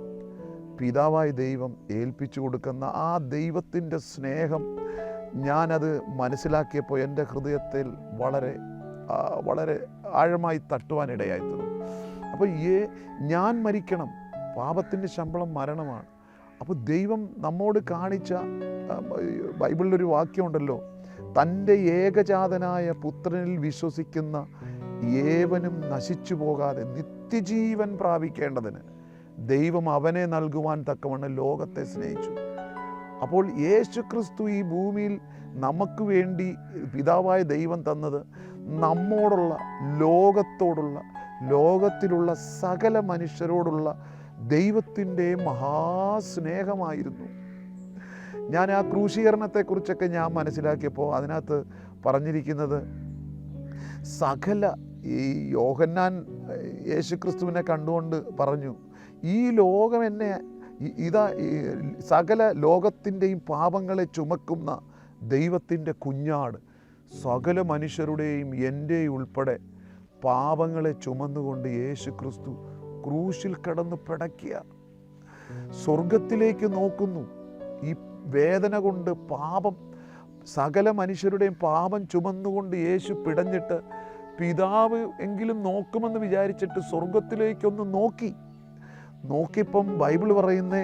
പിതാവായ ദൈവം ഏൽപ്പിച്ചു കൊടുക്കുന്ന ആ ദൈവത്തിൻ്റെ സ്നേഹം ഞാനത് മനസ്സിലാക്കിയപ്പോൾ എൻ്റെ ഹൃദയത്തിൽ വളരെ വളരെ ആഴമായി തട്ടുവാനിടയായി തീർന്നു. അപ്പോൾ ഞാൻ മരിക്കണം, പാപത്തിൻ്റെ ശമ്പളം മരണമാണ്. അപ്പോൾ ദൈവം നമ്മോട് കാണിച്ച ബൈബിളിലൊരു വാക്യമുണ്ടല്ലോ, തൻ്റെ ഏകജാതനായ പുത്രനിൽ വിശ്വസിക്കുന്ന ഏവനും നശിച്ചു പോകാതെ നിത്യജീവൻ പ്രാപിക്കേണ്ടതിന് ദൈവം അവനെ നൽകുവാൻ തക്കവണ്ണം ലോകത്തെ സ്നേഹിച്ചു. അപ്പോൾ യേശു ക്രിസ്തു ഈ ഭൂമിയിൽ നമുക്ക് വേണ്ടി പിതാവായ ദൈവം തന്നത് നമ്മോടുള്ള, ലോകത്തിലുള്ള സകല മനുഷ്യരോടുള്ള ദൈവത്തിൻ്റെ മഹാസ്നേഹമായിരുന്നു. ഞാൻ ആ ക്രൂശീകരണത്തെക്കുറിച്ചൊക്കെ ഞാൻ മനസ്സിലാക്കിയപ്പോൾ അതിനകത്ത് പറഞ്ഞിരിക്കുന്നത്, ഈ യോഹന്നാൻ യേശുക്രിസ്തുവിനെ കണ്ടുകൊണ്ട് പറഞ്ഞു, ഈ ലോകം എന്നെ സകല ലോകത്തിൻ്റെയും പാപങ്ങളെ ചുമക്കുന്ന ദൈവത്തിൻ്റെ കുഞ്ഞാട്, സകല മനുഷ്യരുടെയും എൻ്റെയും ഉൾപ്പെടെ പാപങ്ങളെ ചുമന്നുകൊണ്ട് യേശു ക്രിസ്തു ക്രൂശിൽ കിടന്ന് പിടയ്ക്കുക, സ്വർഗത്തിലേക്ക് നോക്കുന്നു. ഈ വേദന കൊണ്ട് സകല മനുഷ്യരുടെയും പാപം ചുമന്നുകൊണ്ട് യേശു പിടഞ്ഞിട്ട് പിതാവ് എങ്കിലും നോക്കുമെന്ന് വിചാരിച്ചിട്ട് സ്വർഗത്തിലേക്കൊന്ന് നോക്കിയപ്പം ബൈബിൾ പറയുന്നേ,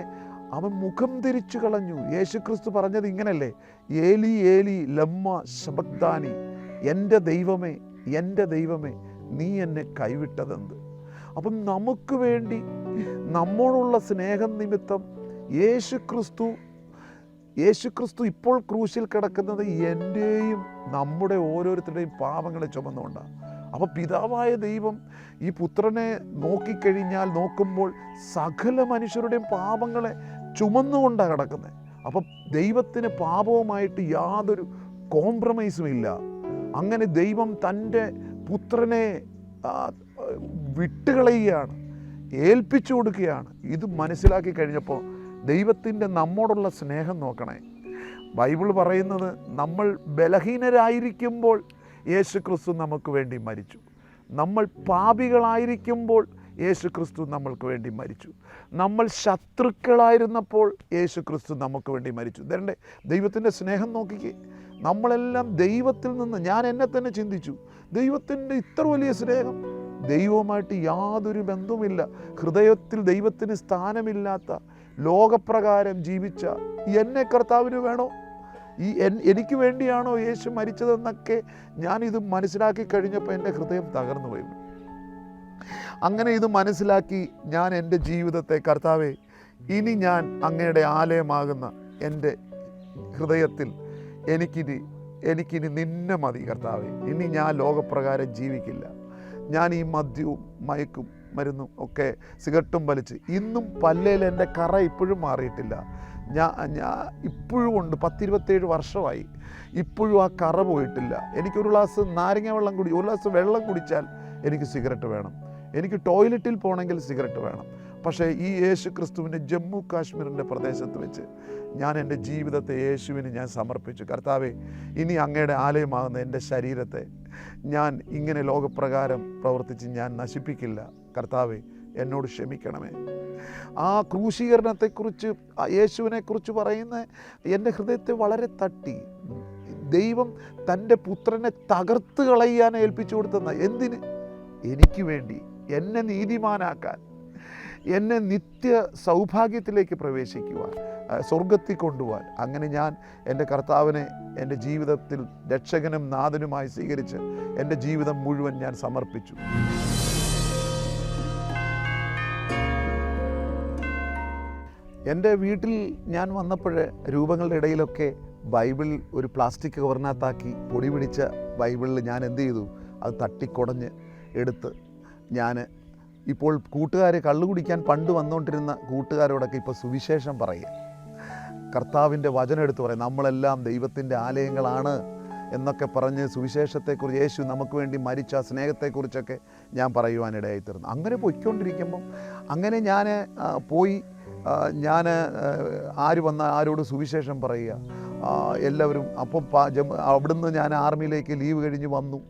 അവൻ മുഖം തിരിച്ചു കളഞ്ഞു. യേശു ക്രിസ്തു പറഞ്ഞത് ഇങ്ങനല്ലേ, ഏലി ഏലി ലമ്മ ശബക്താനി, എൻ്റെ ദൈവമേ നീ എന്നെ കൈവിട്ടതെന്ത്? അപ്പം നമുക്ക് വേണ്ടി നമ്മോടുള്ള സ്നേഹം നിമിത്തം യേശു ക്രിസ്തു ഇപ്പോൾ ക്രൂശിൽ കിടക്കുന്നത് എൻ്റെയും നമ്മുടെ ഓരോരുത്തരുടെയും പാപങ്ങളെ ചുമന്നുകൊണ്ടാണ്. അപ്പോൾ പിതാവായ ദൈവം ഈ പുത്രനെ നോക്കുമ്പോൾ സകല മനുഷ്യരുടെയും പാപങ്ങളെ ചുമന്നുകൊണ്ടാണ് കിടക്കുന്നത്. അപ്പം ദൈവത്തിന് പാപവുമായിട്ട് യാതൊരു കോംപ്രമൈസും ഇല്ല. അങ്ങനെ ദൈവം തൻ്റെ പുത്രനെ വിട്ടുകളയുകയാണ്. ഏൽപ്പിച്ചു കൊടുക്കുകയാണ്. ഇത് മനസ്സിലാക്കി കഴിഞ്ഞപ്പോൾ ദൈവത്തിൻ്റെ നമ്മോടുള്ള സ്നേഹം നോക്കണേ. ബൈബിൾ പറയുന്നത് നമ്മൾ ബലഹീനരായിരിക്കുമ്പോൾ യേശു ക്രിസ്തു നമുക്ക് വേണ്ടി മരിച്ചു. നമ്മൾ പാപികളായിരിക്കുമ്പോൾ യേശു ക്രിസ്തു നമ്മൾക്ക് വേണ്ടി മരിച്ചു. നമ്മൾ ശത്രുക്കളായിരുന്നപ്പോൾ യേശു ക്രിസ്തു നമുക്ക് വേണ്ടി മരിച്ചു. ഇതേ ദൈവത്തിൻ്റെ സ്നേഹം നോക്കിക്കേ. നമ്മളെല്ലാം ദൈവത്തിൽ നിന്ന്, ഞാൻ എന്നെ തന്നെ ചിന്തിച്ചു, ദൈവത്തിൻ്റെ ഇത്ര വലിയ സ്നേഹം. ദൈവവുമായിട്ട് യാതൊരു ബന്ധവുമില്ല, ഹൃദയത്തിൽ ദൈവത്തിന് സ്ഥാനമില്ലാത്ത, ലോകപ്രകാരം ജീവിച്ച എന്നെ കർത്താവിന് വേണോ? എനിക്ക് വേണ്ടിയാണോ യേശു മരിച്ചതെന്നൊക്കെ ഞാനിത് മനസ്സിലാക്കി കഴിഞ്ഞപ്പോൾ എൻ്റെ ഹൃദയം തകർന്നു പോയി. അങ്ങനെ ഇത് മനസ്സിലാക്കി ഞാൻ എൻ്റെ ജീവിതത്തെ, കർത്താവേ, ഇനി ഞാൻ അങ്ങയുടെ ആലയമാകുന്ന എൻ്റെ ഹൃദയത്തിൽ എനിക്കിനി നിന്നെ മതി കർത്താവേ. ഇനി ഞാൻ ലോകപ്രകാരം ജീവിക്കില്ല. ഞാൻ ഈ മദ്യവും മയക്കും മരുന്നും ഒക്കെ സിഗരറ്റും വലിച്ച് ഇന്നും പല്ലേൽ എൻ്റെ കറ ഇപ്പോഴും മാറിയിട്ടില്ല. ഞാൻ ഇപ്പോഴും ഉണ്ട്, 10-27 വർഷമായി, ഇപ്പോഴും ആ കറ പോയിട്ടില്ല. എനിക്കൊരു ഗ്ലാസ് നാരങ്ങ വെള്ളം ഒരു ഗ്ലാസ് വെള്ളം കുടിച്ചാൽ എനിക്ക് സിഗരറ്റ് വേണം. എനിക്ക് ടോയ്ലറ്റിൽ പോകണമെങ്കിൽ സിഗരറ്റ് വേണം. പക്ഷേ ഈ യേശു ക്രിസ്തുവിൻ്റെ ജമ്മു കാശ്മീരിൻ്റെ പ്രദേശത്ത് വെച്ച് ഞാൻ എൻ്റെ ജീവിതത്തെ യേശുവിന് ഞാൻ സമർപ്പിച്ചു. കർത്താവേ, ഇനി അങ്ങയുടെ ആലയമാകുന്ന എൻ്റെ ശരീരത്തെ ഞാൻ ഇങ്ങനെ ലോകപ്രകാരം പ്രവർത്തിച്ച് ഞാൻ നശിപ്പിക്കില്ല. കർത്താവേ, എന്നോട് ക്ഷമിക്കണമേ. ആ ക്രൂശീകരണത്തെക്കുറിച്ച്, യേശുവിനെക്കുറിച്ച് പറയുന്ന എൻ്റെ ഹൃദയത്തെ വളരെ തട്ടി. ദൈവം തൻ്റെ പുത്രനെ തകർത്ത് കളയാൻ ഏൽപ്പിച്ചു കൊടുത്തെന്ന എന്തിന്? എനിക്ക് വേണ്ടി, എന്നെ നീതിമാനാക്കാൻ, എന്നെ നിത്യ സൗഭാഗ്യത്തിലേക്ക് പ്രവേശിക്കുവാൻ, സ്വർഗത്തിൽ കൊണ്ടുപോകാൻ. അങ്ങനെ ഞാൻ എൻ്റെ കർത്താവിനെ എൻ്റെ ജീവിതത്തിൽ രക്ഷകനും നാഥനുമായി സ്വീകരിച്ച് എൻ്റെ ജീവിതം മുഴുവൻ ഞാൻ സമർപ്പിച്ചു. എൻ്റെ വീട്ടിൽ ഞാൻ വന്നപ്പോൾ രൂപങ്ങളുടെ ഇടയിലൊക്കെ ബൈബിൾ ഒരു പ്ലാസ്റ്റിക് കവറിനകത്താക്കി പൊടി പിടിച്ച ബൈബിളിൽ ഞാൻ എന്ത് ചെയ്തു? അത് തട്ടിക്കുടഞ്ഞ് എടുത്ത് ഞാൻ ഇപ്പോൾ കള്ളു കുടിക്കാൻ പണ്ട് വന്നുകൊണ്ടിരുന്ന കൂട്ടുകാരോടൊക്കെ ഇപ്പോൾ സുവിശേഷം പറയുക, കർത്താവിൻ്റെ വചനം എടുത്ത് പറയും. നമ്മളെല്ലാം ദൈവത്തിൻ്റെ ആലയങ്ങളാണ് എന്നൊക്കെ പറഞ്ഞ് സുവിശേഷത്തെക്കുറിച്ച്, യേശു നമുക്ക് വേണ്ടി മരിച്ച സ്നേഹത്തെക്കുറിച്ചൊക്കെ ഞാൻ പറയുവാനിടയായിത്തീർന്നു. അങ്ങനെ പോയിക്കൊണ്ടിരിക്കുമ്പം അങ്ങനെ ഞാൻ പോയി, ഞാൻ ആര് വന്ന ആരോട് സുവിശേഷം പറയുക, എല്ലാവരും. അപ്പം അവിടുന്ന് ഞാൻ ആർമിയിലേക്ക് ലീവ് കഴിഞ്ഞ് വന്നു.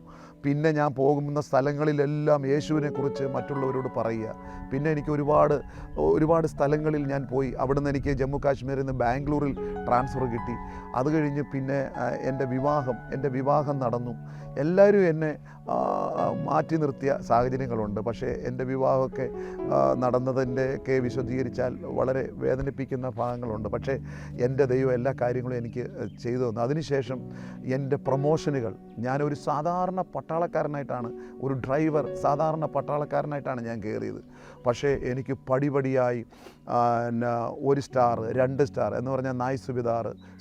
പിന്നെ ഞാൻ പോകുന്ന സ്ഥലങ്ങളിലെല്ലാം യേശുവിനെക്കുറിച്ച് മറ്റുള്ളവരോട് പറയുക. പിന്നെ എനിക്ക് ഒരുപാട് സ്ഥലങ്ങളിൽ ഞാൻ പോയി. അവിടുന്ന് എനിക്ക് ജമ്മു കാശ്മീരിൽ നിന്ന് ബാംഗ്ലൂരിൽ ട്രാൻസ്ഫർ കിട്ടി. അത് കഴിഞ്ഞ് പിന്നെ എൻ്റെ വിവാഹം നടന്നു. എല്ലാവരും എന്നെ മാറ്റി നിർത്തിയ സാഹചര്യങ്ങളുണ്ട്. പക്ഷേ എൻ്റെ വിവാഹമൊക്കെ നടന്നതിൻ്റെയൊക്കെ വിശദീകരിച്ചാൽ വളരെ വേദനിപ്പിക്കുന്ന ഭാഗങ്ങളുണ്ട്. പക്ഷേ എൻ്റെ ദൈവം എല്ലാ കാര്യങ്ങളും എനിക്ക് ചെയ്തു തന്നു. അതിനുശേഷം എൻ്റെ പ്രൊമോഷനുകൾ, ഞാനൊരു സാധാരണ പട്ടാളക്കാരനായിട്ടാണ്, ഒരു ഡ്രൈവർ, സാധാരണ പട്ടാളക്കാരനായിട്ടാണ് ഞാൻ കയറിയത്. പക്ഷേ എനിക്ക് പടിപടിയായി 1 സ്റ്റാർ, 2 സ്റ്റാർ എന്ന് പറഞ്ഞാൽ നായ്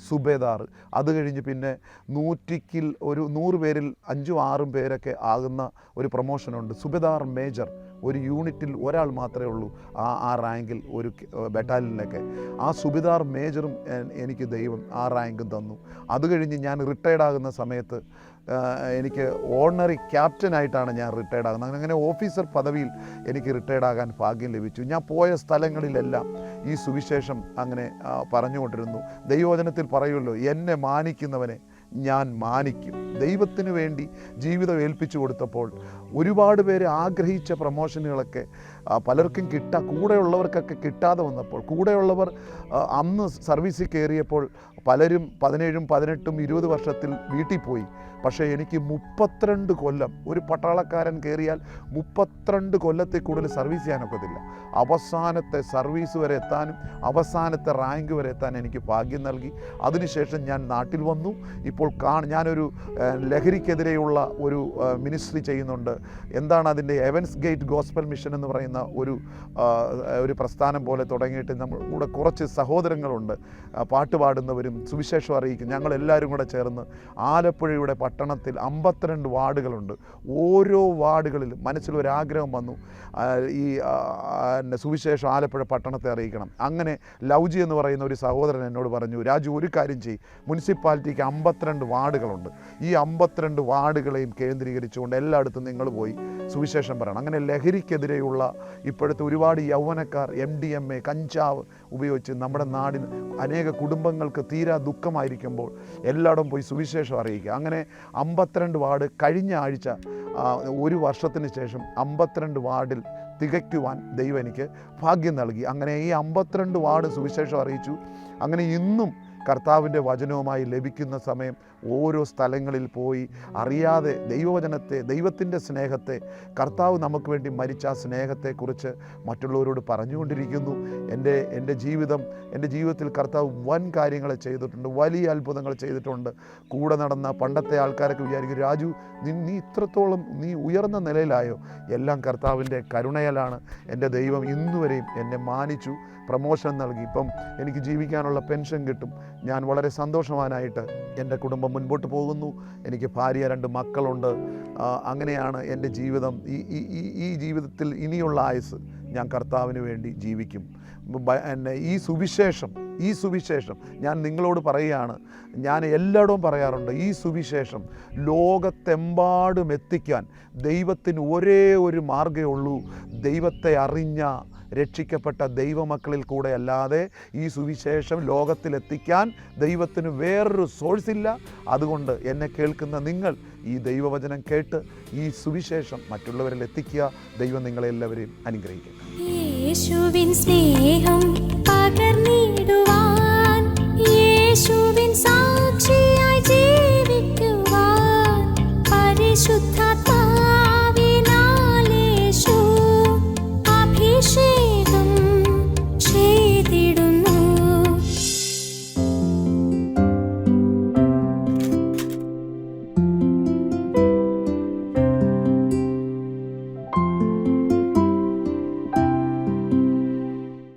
സുബേദാർ, അത് കഴിഞ്ഞ് പിന്നെ 100-ൽ ഒരു 100 പേരിൽ 5-6 പേരൊക്കെ ആകുന്ന ഒരു പ്രൊമോഷനുണ്ട്. സുബേദാർ മേജർ, ഒരു യൂണിറ്റിൽ ഒരാൾ മാത്രമേ ഉള്ളൂ ആ റാങ്കിൽ, ഒരു ബറ്റാലിയനിലൊക്കെ. ആ സുബേദാർ മേജറും എനിക്ക് ദൈവം ആ റാങ്കും തന്നു. അത് കഴിഞ്ഞ് ഞാൻ റിട്ടയർഡ് ആകുന്ന സമയത്ത് എനിക്ക് ഓർഡിനറി ക്യാപ്റ്റനായിട്ടാണ് ഞാൻ റിട്ടയർഡ് ആകുന്നത്. അങ്ങനെ ഓഫീസർ പദവിയിൽ എനിക്ക് റിട്ടയർഡ് ആകാൻ ഭാഗ്യം ലഭിച്ചു. ഞാൻ പോയ സ്ഥലങ്ങളിലെല്ലാം ഈ സുവിശേഷം അങ്ങനെ പറഞ്ഞുകൊണ്ടിരുന്നു. ദൈവവചനത്തിൽ പറയുമല്ലോ, എന്നെ മാനിക്കുന്നവനെ ഞാൻ മാനിക്കും. ദൈവത്തിന് വേണ്ടി ജീവിതം ഏൽപ്പിച്ചു കൊടുത്തപ്പോൾ ഒരുപാട് പേര് ആഗ്രഹിച്ച പ്രൊമോഷനുകളൊക്കെ പലർക്കും കൂടെയുള്ളവർക്കൊക്കെ കിട്ടാതെ വന്നപ്പോൾ, കൂടെയുള്ളവർ അന്ന് സർവീസിൽ കയറിയപ്പോൾ പലരും 17, 18, 20 വർഷത്തിൽ വീട്ടിൽ പോയി. പക്ഷേ എനിക്ക് 32 കൊല്ലം, ഒരു പട്ടാളക്കാരൻ കയറിയാൽ 32 കൊല്ലത്തിൽ കൂടുതൽ സർവീസ് ചെയ്യാനൊക്കത്തില്ല. അവസാനത്തെ സർവീസ് വരെ എത്താനും അവസാനത്തെ റാങ്ക് വരെ എത്താൻ എനിക്ക് ഭാഗ്യം നൽകി. അതിനുശേഷം ഞാൻ നാട്ടിൽ വന്നു. ഇപ്പോൾ ഞാനൊരു ലഹരിക്കെതിരെയുള്ള ഒരു മിനിസ്ട്രി ചെയ്യുന്നുണ്ട്. എന്താണ് അതിൻ്റെ? എവൻസ് ഗേറ്റ് ഗോസ്പൽ മിഷൻ എന്ന് പറയുന്ന ഒരു പ്രസ്ഥാനം പോലെ തുടങ്ങിയിട്ട് നമ്മൾ കൂടെ കുറച്ച് സഹോദരങ്ങളുണ്ട്, പാട്ട് പാടുന്നവരും സുവിശേഷം അറിയിക്കും. ഞങ്ങളെല്ലാവരും കൂടെ ചേർന്ന് ആലപ്പുഴയുടെ പട്ടണത്തിൽ 52 വാർഡുകളുണ്ട്. ഓരോ വാർഡുകളിലും മനസ്സിലൊരാഗ്രഹം വന്നു, ഈ സുവിശേഷം ആലപ്പുഴ പട്ടണത്തെ അറിയിക്കണം. അങ്ങനെ ലൗജി എന്ന് പറയുന്ന ഒരു സഹോദരൻ എന്നോട് പറഞ്ഞു, രാജു ഒരു കാര്യം ചെയ്യും, മുനിസിപ്പാലിറ്റിക്ക് 52 വാർഡുകളുണ്ട്, ഈ 52 വാർഡുകളെയും കേന്ദ്രീകരിച്ചുകൊണ്ട് എല്ലായിടത്തും നിങ്ങൾ പോയി സുവിശേഷം പറയണം. അങ്ങനെ ലഹരിക്കെതിരെയുള്ള ഇപ്പോഴത്തെ ഒരുപാട് യൗവനക്കാർ MDMA കഞ്ചാവ് ഉപയോഗിച്ച് നമ്മുടെ നാടിന് അനേക കുടുംബങ്ങൾക്ക് തീരാ ദുഃഖമായിരിക്കുമ്പോൾ എല്ലായിടും പോയി സുവിശേഷം അറിയിക്കുക. അങ്ങനെ 52 വാർഡ് കഴിഞ്ഞ ആഴ്ച ഒരു വർഷത്തിന് ശേഷം 52 വാർഡിൽ തികയ്ക്കുവാൻ ദൈവം എനിക്ക് ഭാഗ്യം നൽകി. അങ്ങനെ ഈ 52 വാർഡ് സുവിശേഷം അറിയിച്ചു. അങ്ങനെ ഇന്നും കർത്താവിൻ്റെ വചനവുമായി ലഭിക്കുന്ന സമയം ഓരോ സ്ഥലങ്ങളിൽ പോയി അറിയാതെ ദൈവവചനത്തെ, ദൈവത്തിൻ്റെ സ്നേഹത്തെ, കർത്താവ് നമുക്ക് വേണ്ടി മരിച്ച ആ സ്നേഹത്തെക്കുറിച്ച് മറ്റുള്ളവരോട് പറഞ്ഞുകൊണ്ടിരിക്കുന്നു. എൻ്റെ ജീവിതത്തിൽ കർത്താവ് വൻ കാര്യങ്ങൾ ചെയ്തിട്ടുണ്ട്, വലിയ അത്ഭുതങ്ങൾ ചെയ്തിട്ടുണ്ട്. കൂടെ നടന്ന പണ്ടത്തെ ആൾക്കാരൊക്കെ വിചാരിക്കും, രാജു നീ ഇത്രത്തോളം നീ ഉയർന്ന നിലയിലായോ? എല്ലാം കർത്താവിൻ്റെ കരുണയാലാണ്. എൻ്റെ ദൈവം ഇന്നുവരെയും എന്നെ മാനിച്ചു, പ്രമോഷൻ നൽകി. ഇപ്പം എനിക്ക് ജീവിക്കാനുള്ള പെൻഷൻ കിട്ടും. ഞാൻ വളരെ സന്തോഷവാനായിട്ട് എൻ്റെ കുടുംബം മുൻപോട്ട് പോകുന്നു. എനിക്ക് ഭാര്യ, 2 മക്കളുണ്ട്. അങ്ങനെയാണ് എൻ്റെ ജീവിതം. ഈ ജീവിതത്തിൽ ഇനിയുള്ള ആയുസ് ഞാൻ കർത്താവിന് വേണ്ടി ജീവിക്കും. ഈ സുവിശേഷം ഞാൻ നിങ്ങളോട് പറയുകയാണ്, ഞാൻ എല്ലായിടവും പറയാറുണ്ട്, ഈ സുവിശേഷം ലോകത്തെമ്പാടും എത്തിക്കാൻ ദൈവത്തിന് ഒരേ ഒരു മാർഗ്ഗമേ ഉള്ളൂ. ദൈവത്തെ അറിഞ്ഞ രക്ഷിക്കപ്പെട്ട ദൈവമക്കളിൽ കൂടെ അല്ലാതെ ഈ സുവിശേഷം ലോകത്തിലെത്തിക്കാൻ ദൈവത്തിന് വേറൊരു സോഴ്സില്ല. അതുകൊണ്ട് എന്നെ കേൾക്കുന്ന നിങ്ങൾ ഈ ദൈവവചനം കേട്ട് ഈ സുവിശേഷം മറ്റുള്ളവരിൽ എത്തിക്കുക. ദൈവം നിങ്ങളെല്ലാവരെയും അനുഗ്രഹിക്കട്ടെ. യേശുവിൻ സ്നേഹം പകർന്നിടുവാൻ, യേശുവിൻ സാക്ഷി